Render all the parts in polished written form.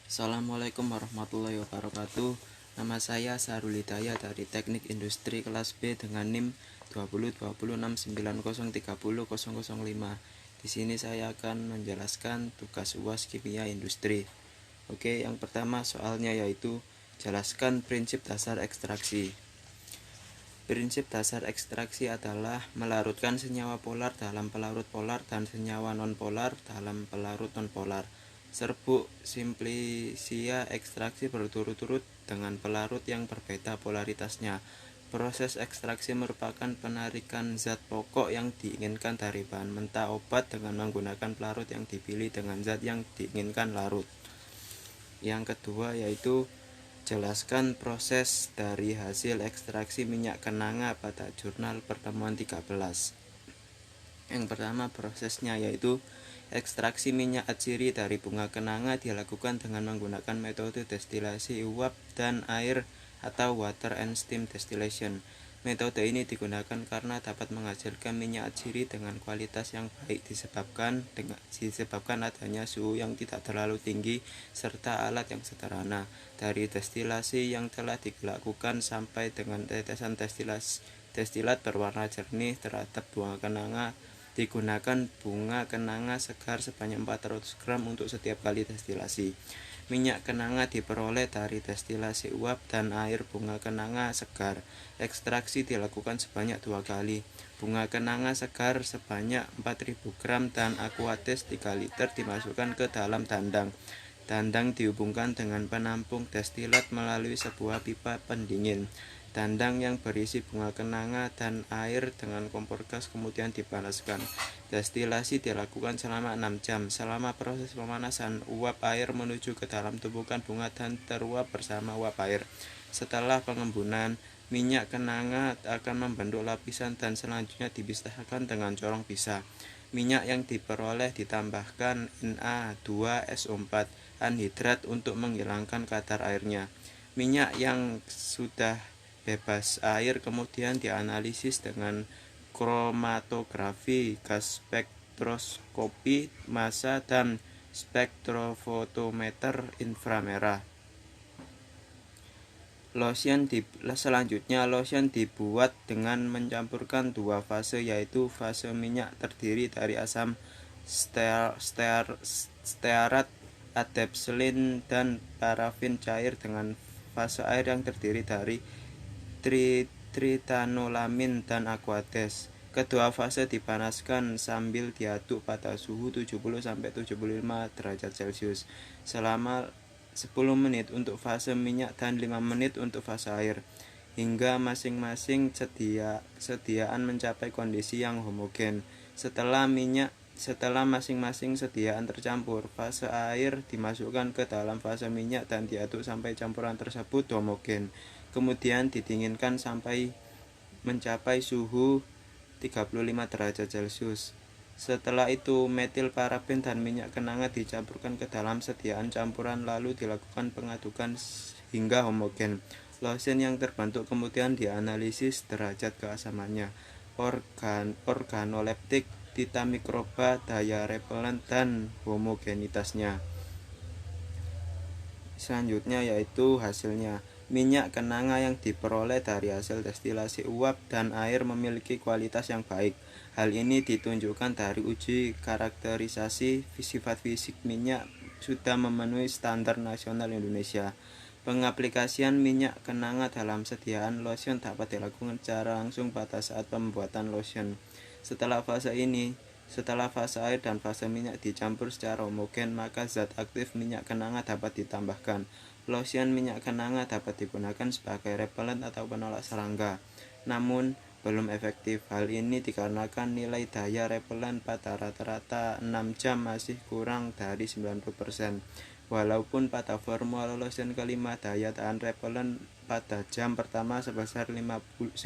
Assalamualaikum warahmatullahi wabarakatuh. Nama saya Sahrul Hidayat dari Teknik Industri kelas B dengan NIM 202069030005. Di sini saya akan menjelaskan tugas UAS Kimia Industri. Oke, yang pertama soalnya yaitu jelaskan prinsip dasar ekstraksi. Prinsip dasar ekstraksi adalah melarutkan senyawa polar dalam pelarut polar dan senyawa nonpolar dalam pelarut nonpolar. Serbuk simplisia ekstraksi berturut-turut dengan pelarut yang berbeda polaritasnya. Proses ekstraksi merupakan penarikan zat pokok yang diinginkan dari bahan mentah obat dengan menggunakan pelarut yang dipilih dengan zat yang diinginkan larut. Yang kedua yaitu jelaskan proses dari hasil ekstraksi minyak kenanga pada jurnal pertemuan 13. Yang pertama prosesnya yaitu ekstraksi minyak atsiri dari bunga kenanga dilakukan dengan menggunakan metode destilasi uap dan air atau water and steam distillation. Metode ini digunakan karena dapat menghasilkan minyak atsiri dengan kualitas yang baik disebabkan adanya suhu yang tidak terlalu tinggi serta alat yang sederhana. Dari destilasi yang telah dilakukan sampai dengan tetesan destilat berwarna jernih terhadap bunga kenanga, digunakan bunga kenanga segar sebanyak 400 gram untuk setiap kali destilasi. Minyak kenanga diperoleh dari destilasi uap dan air bunga kenanga segar. Ekstraksi dilakukan sebanyak 2 kali. Bunga kenanga segar sebanyak 4000 gram dan aquates 3 liter dimasukkan ke dalam dandang. Dandang dihubungkan dengan penampung destilat melalui sebuah pipa pendingin. Dandang yang berisi bunga kenanga dan air dengan kompor gas kemudian dipanaskan. Destilasi dilakukan selama 6 jam. Selama proses pemanasan, uap air menuju ke dalam tumpukan bunga dan teruap bersama uap air. Setelah pengembunan, minyak kenanga akan membentuk lapisan dan selanjutnya dipisahkan dengan corong pisah. Minyak yang diperoleh ditambahkan Na2SO4 anhidrat untuk menghilangkan kadar airnya. Minyak yang sudah bebas air kemudian dianalisis dengan kromatografi, gas spektroskopi massa dan spektrofotometer inframerah. Selanjutnya lotion dibuat dengan mencampurkan dua fase, yaitu fase minyak terdiri dari asam stearat, adepselin dan parafin cair dengan fase air yang terdiri dari tritanolamin dan aquates. Kedua fase dipanaskan sambil diaduk pada suhu 70-75 derajat Celcius selama 10 menit untuk fase minyak dan 5 menit untuk fase air, hingga masing-masing sediaan mencapai kondisi yang homogen. Setelah masing-masing sediaan tercampur, fase air dimasukkan ke dalam fase minyak dan diaduk sampai campuran tersebut homogen. Kemudian didinginkan sampai mencapai suhu 35 derajat Celcius. Setelah itu metil paraben dan minyak kenanga dicampurkan ke dalam sediaan campuran lalu dilakukan pengadukan hingga homogen. Lotion yang terbentuk kemudian dianalisis derajat keasamannya, organoleptik, tita mikroba, daya repelen dan homogenitasnya. Selanjutnya yaitu hasilnya. Minyak kenanga yang diperoleh dari hasil destilasi uap dan air memiliki kualitas yang baik. Hal ini ditunjukkan dari uji karakterisasi sifat fisik minyak sudah memenuhi standar nasional Indonesia. Pengaplikasian minyak kenanga dalam sediaan lotion dapat dilakukan secara langsung pada saat pembuatan lotion. Setelah fase air dan fase minyak dicampur secara homogen, maka zat aktif minyak kenanga dapat ditambahkan. Lotion minyak kenanga dapat digunakan sebagai repelen atau penolak serangga, namun belum efektif. Hal ini dikarenakan nilai daya repelen pada rata-rata 6 jam masih kurang dari 90%. Walaupun pada formula lotion kelima daya tahan repelen pada jam pertama sebesar 90,58%.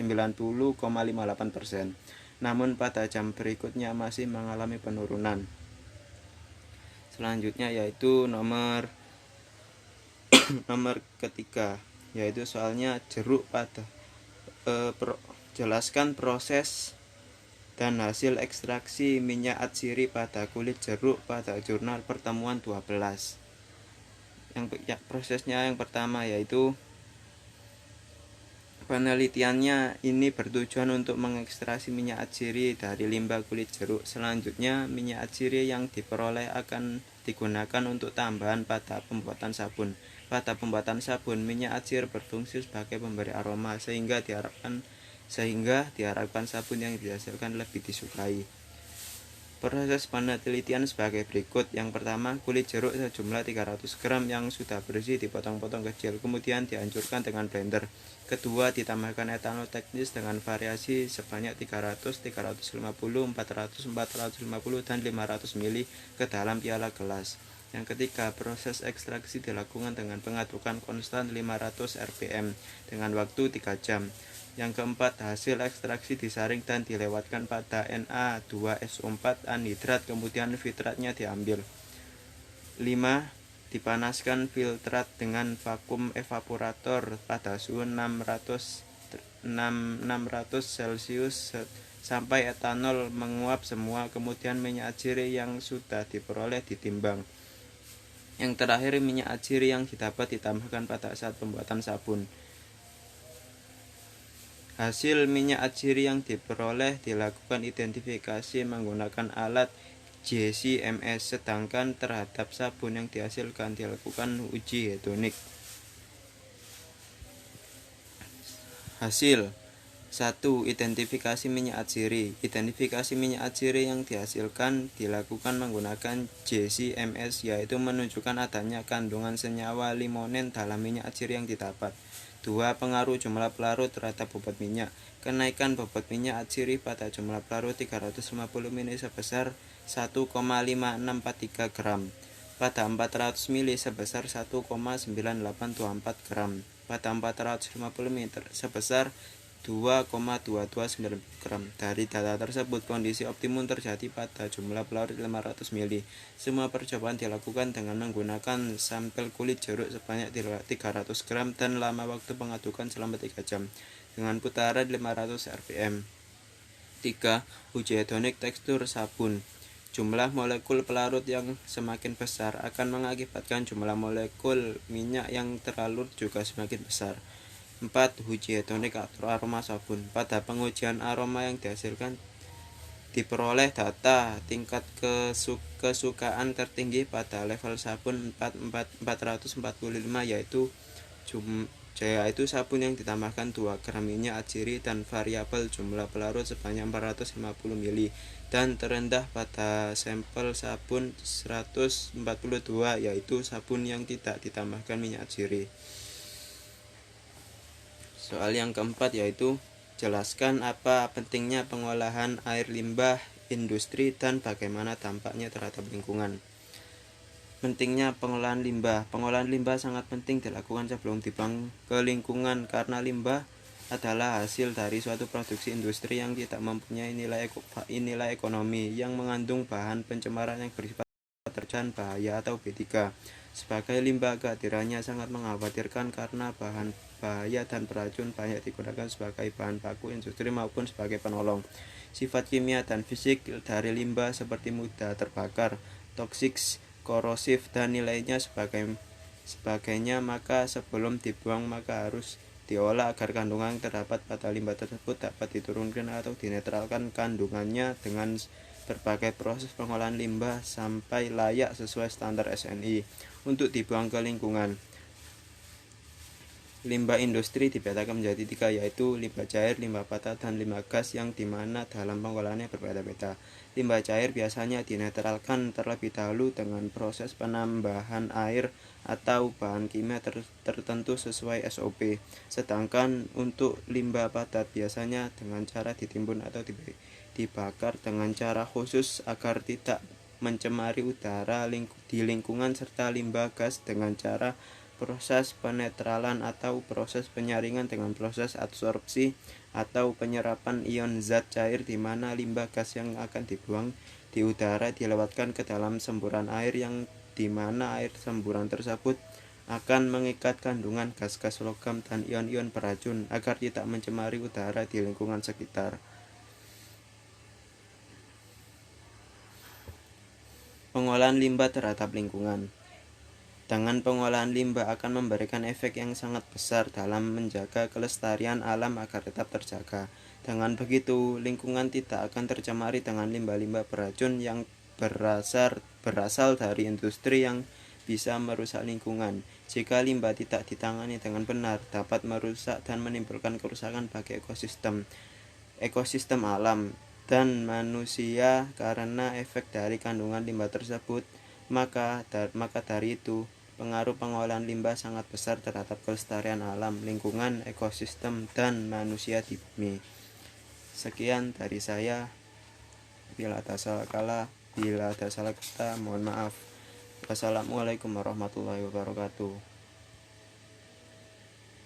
Namun pada jam berikutnya masih mengalami penurunan. Selanjutnya yaitu nomor ketiga, yaitu soalnya jeruk pada jelaskan proses dan hasil ekstraksi minyak atsiri pada kulit jeruk pada jurnal pertemuan 12. Prosesnya yang pertama yaitu penelitiannya ini bertujuan untuk mengekstraksi minyak atsiri dari limbah kulit jeruk. Selanjutnya, minyak atsiri yang diperoleh akan digunakan untuk tambahan pada pembuatan sabun. Pada pembuatan sabun, minyak atsiri berfungsi sebagai pemberi aroma sehingga diharapkan sabun yang dihasilkan lebih disukai. Proses penelitian sebagai berikut. Yang pertama, kulit jeruk sejumlah 300 gram yang sudah bersih dipotong-potong kecil, kemudian dihancurkan dengan blender. Kedua, ditambahkan etanol teknis dengan variasi sebanyak 300, 350, 400, 450, dan 500 ml ke dalam piala gelas. Yang ketiga, proses ekstraksi dilakukan dengan pengadukan konstan 500 rpm dengan waktu 3 jam. Yang keempat, hasil ekstraksi disaring dan dilewatkan pada Na2SO4 anhidrat, kemudian filtratnya diambil. 5. Dipanaskan filtrat dengan vakum evaporator pada suhu 600 Celcius sampai etanol menguap semua, kemudian minyak atsiri yang sudah diperoleh ditimbang. Yang terakhir, minyak atsiri yang didapat ditambahkan pada saat pembuatan sabun. Hasil minyak atsiri yang diperoleh dilakukan identifikasi menggunakan alat JCMS, sedangkan terhadap sabun yang dihasilkan dilakukan uji hedonik. Hasil 1. Identifikasi minyak atsiri. Identifikasi minyak atsiri yang dihasilkan dilakukan menggunakan JCMS, yaitu menunjukkan adanya kandungan senyawa limonen dalam minyak atsiri yang didapat. 2. Pengaruh jumlah pelarut terhadap bobot minyak. Kenaikan bobot minyak atsiri pada jumlah pelarut 350 ml sebesar 1,5643 gram. Pada 400 ml sebesar 1,9824 gram. Pada 450 ml sebesar 2,229 gram. Dari data tersebut, kondisi optimum terjadi pada jumlah pelarut 500 ml. Semua percobaan dilakukan dengan menggunakan sampel kulit jeruk sebanyak 300 gram dan lama waktu pengadukan selama 3 jam dengan putaran 500 rpm. 3. Uji hedonik tekstur sabun. Jumlah molekul pelarut yang semakin besar akan mengakibatkan jumlah molekul minyak yang terlarut juga semakin besar. 4. Uji hedonik aroma sabun. Pada pengujian aroma yang dihasilkan diperoleh data tingkat kesukaan tertinggi pada level sabun 445, yaitu sabun yang ditambahkan 2 gram minyak atsiri dan variabel jumlah pelarut sebanyak 450 ml, dan terendah pada sampel sabun 142, yaitu sabun yang tidak ditambahkan minyak atsiri. Soal yang keempat yaitu jelaskan apa pentingnya pengolahan air limbah industri dan bagaimana dampaknya terhadap lingkungan. Pentingnya pengolahan limbah. Pengolahan limbah sangat penting dilakukan sebelum dibuang ke lingkungan karena limbah adalah hasil dari suatu produksi industri yang tidak mempunyai nilai ekonomi, yang mengandung bahan pencemaran yang bersifat deterjen bahaya atau B3. Sebagai limbah, kehadirannya sangat mengkhawatirkan karena bahan bahaya dan beracun banyak digunakan sebagai bahan baku industri maupun sebagai penolong. Sifat kimia dan fisik dari limbah seperti mudah terbakar, toksik, korosif, dan nilainya sebagainya, maka sebelum dibuang maka harus diolah agar kandungan yang terdapat pada limbah tersebut dapat diturunkan atau dinetralkan kandungannya dengan berbagai proses pengolahan limbah sampai layak sesuai standar SNI untuk dibuang ke lingkungan. Limbah industri dibedakan menjadi 3, yaitu limbah cair, limbah padat, dan limbah gas, yang dimana dalam pengolahannya berbeda-beda. Limbah cair biasanya dinetralkan terlebih dahulu dengan proses penambahan air atau bahan kimia tertentu sesuai SOP. Sedangkan untuk limbah padat biasanya dengan cara ditimbun atau dibakar dengan cara khusus agar tidak mencemari udara di lingkungan, serta limbah gas dengan cara proses penetralan atau proses penyaringan dengan proses absorpsi atau penyerapan ion zat cair, di mana limbah gas yang akan dibuang di udara dilewatkan ke dalam semburan air, yang di mana air semburan tersebut akan mengikat kandungan gas-gas logam dan ion-ion beracun agar tidak mencemari udara di lingkungan sekitar. Pengolahan limbah terhadap lingkungan. Dengan pengolahan limbah akan memberikan efek yang sangat besar dalam menjaga kelestarian alam agar tetap terjaga. Dengan begitu, lingkungan tidak akan tercemari dengan limbah-limbah beracun yang berasal dari industri yang bisa merusak lingkungan. Jika limbah tidak ditangani dengan benar, dapat merusak dan menimbulkan kerusakan bagi ekosistem alam dan manusia karena efek dari kandungan limbah tersebut. Maka dari itu, pengaruh pengolahan limbah sangat besar terhadap kelestarian alam, lingkungan, ekosistem, dan manusia di bumi. Sekian dari saya. Bila ada salah kata, mohon maaf. Wassalamualaikum warahmatullahi wabarakatuh.